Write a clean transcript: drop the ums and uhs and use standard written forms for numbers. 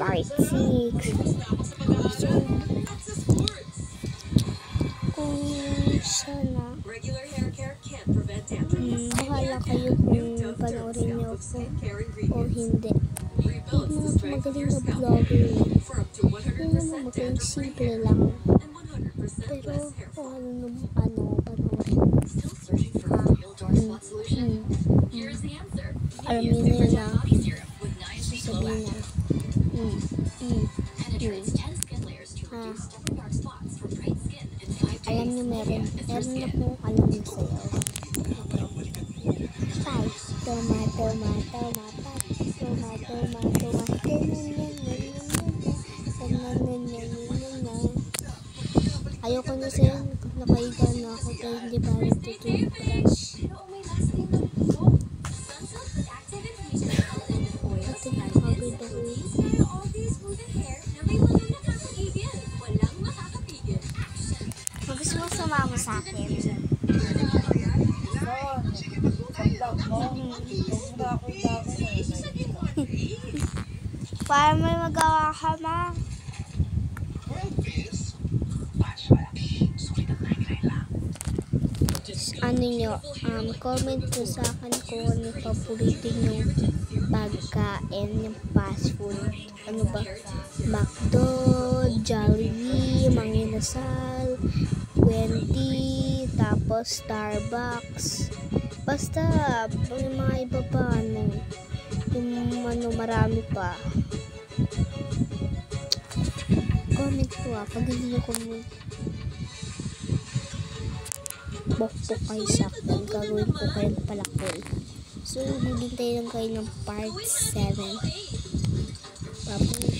part 6. So, kung sana, bahala kayo kung panoorin nyo po o hindi. Yung mga magaling na vlogger, yung naman magaling simple lang. Pero, panoorin. Alam niyo na yun na sasabihin na alam niyo meron na pong alam niyo sa'yo. Tay, ayoko na sa'yo, nakaiga na ako pero hindi pa rin tutulog ka. Gusto mo sumama sa akin? Para may magawa ka, ma. Ano nyo, comment ko sa akin kung ano paborito nyo pagkain ng fast food. Ano ba? McDo, Jollibee, Mang Inasal, 20, tapos Starbucks. Basta, may mga iba pa, marami pa. Comment ko pag hindi nyo comment. Bokbok kayo sa akin, gagawin ko kayong palakol. So, maghintay lang kayo ng part 7. Tapos,